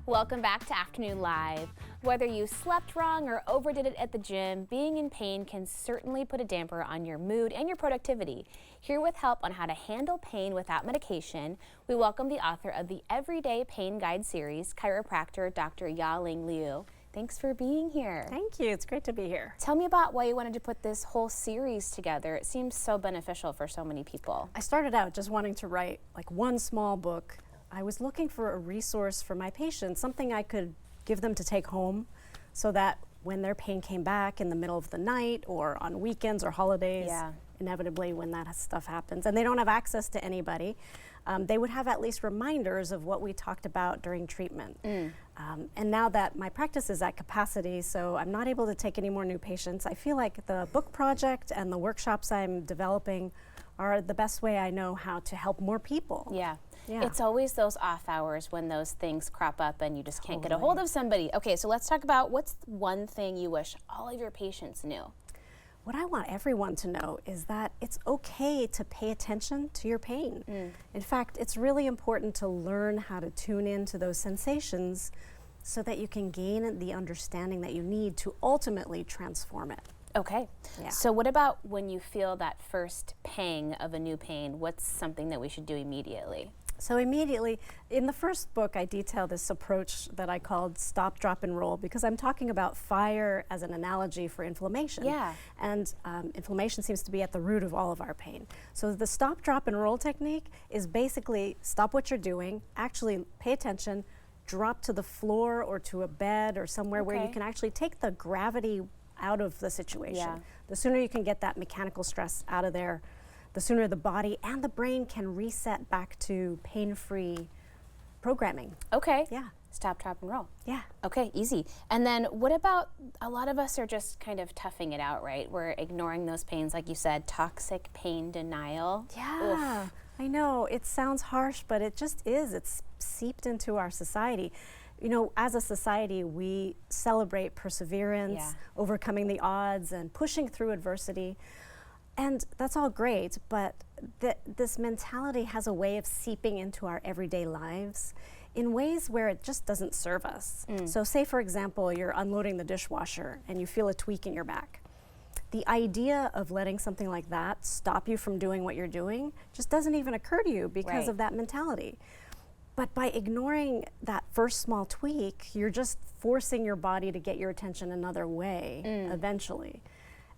Welcome back to Afternoon Live. Whether you slept wrong or overdid it at the gym, being in pain can certainly put a damper on your mood and your productivity. Here with help on how to handle pain without medication, we welcome the author of the Everyday Pain Guide series, Chiropractor Dr. Ya-Ling Liou. Thanks for being here. Thank you. It's great to be here. Tell me about why you wanted to put this whole series together. It seems so beneficial for so many people. I started out just wanting to write like one small book. I was looking for a resource for my patients, something I could give them to take home so that when their pain came back in the middle of the night or on weekends or holidays, inevitably when that stuff happens, and they don't have access to anybody, they would have at least reminders of what we talked about during treatment. And now that my practice is at capacity, so I'm not able to take any more new patients, I feel like the book project and the workshops I'm developing are the best way I know how to help more people. Yeah. It's always those off hours when those things crop up and you just can't get a hold of somebody. Okay, so let's talk about what's one thing you wish all of your patients knew. What I want everyone to know is that it's okay to pay attention to your pain. In fact, it's really important to learn how to tune into those sensations so that you can gain the understanding that you need to ultimately transform it. Okay. So what about when you feel that first pang of a new pain? What's something that we should do immediately? So immediately, in the first book, I detail this approach that I called stop, drop, and roll, because I'm talking about fire as an analogy for inflammation. And inflammation seems to be at the root of all of our pain. So the stop, drop, and roll technique is basically stop what you're doing, actually pay attention, drop to the floor or to a bed or somewhere where you can actually take the gravity out of the situation. The sooner you can get that mechanical stress out of there, the sooner the body and the brain can reset back to pain-free programming. Okay. Stop, drop, and roll. Okay, easy. And then what about, a lot of us are just kind of toughing it out, right? We're ignoring those pains, like you said, toxic pain denial. I know, it sounds harsh, but it just is. It's seeped into our society. You know, as a society, we celebrate perseverance, overcoming the odds, and pushing through adversity. And that's all great, but this mentality has a way of seeping into our everyday lives in ways where it just doesn't serve us. So say, for example, you're unloading the dishwasher and you feel a tweak in your back. The idea of letting something like that stop you from doing what you're doing just doesn't even occur to you because of that mentality. But by ignoring that first small tweak, you're just forcing your body to get your attention another way eventually.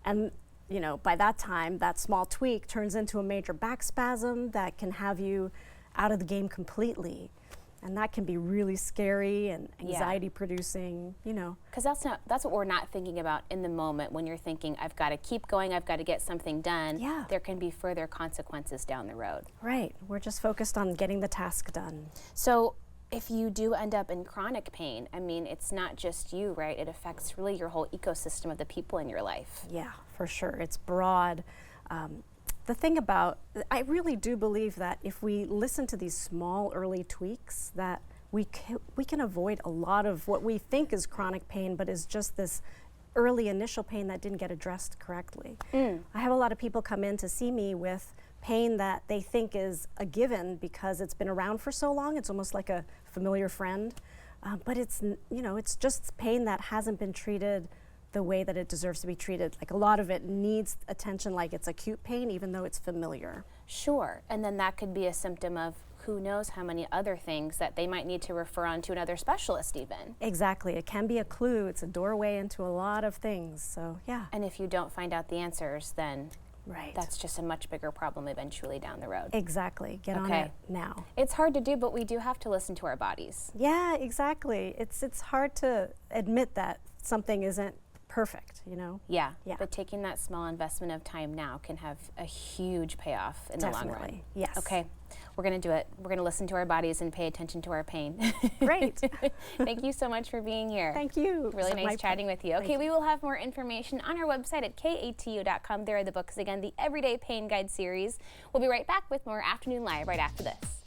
And you know, by that time, that small tweak turns into a major back spasm that can have you out of the game completely. And that can be really scary and anxiety producing, you know. Because that's what we're not thinking about in the moment when you're thinking, I've got to keep going, I've got to get something done. There can be further consequences down the road. Right. We're just focused on getting the task done. So if you do end up in chronic pain, I mean, it's not just you, right? It affects really your whole ecosystem of the people in your life. Yeah, for sure. It's broad. The thing about, I really do believe that if we listen to these small early tweaks, that we can avoid a lot of what we think is chronic pain, but is just this early initial pain that didn't get addressed correctly. I have a lot of people come in to see me with pain that they think is a given because it's been around for so long. It's almost like a familiar friend, but it's, you know, it's just pain that hasn't been treated the way that it deserves to be treated. Like a lot of it needs attention, like it's acute pain, even though it's familiar. Sure, and then that could be a symptom of who knows how many other things that they might need to refer on to another specialist even. Exactly, it can be a clue. It's a doorway into a lot of things, so yeah. And if you don't find out the answers, then that's just a much bigger problem eventually down the road. Exactly, get on it now. It's hard to do, but we do have to listen to our bodies. Yeah, exactly. It's hard to admit that something isn't perfect, you know? But taking that small investment of time now can have a huge payoff in the long run. Yes. Okay, we're gonna do it. We're gonna listen to our bodies and pay attention to our pain. Great. Thank you so much for being here. Thank you. Really nice chatting with you. Okay, we will have more information on our website at katu.com. There are the books again, the Everyday Pain Guide series. We'll be right back with more Afternoon Live right after this.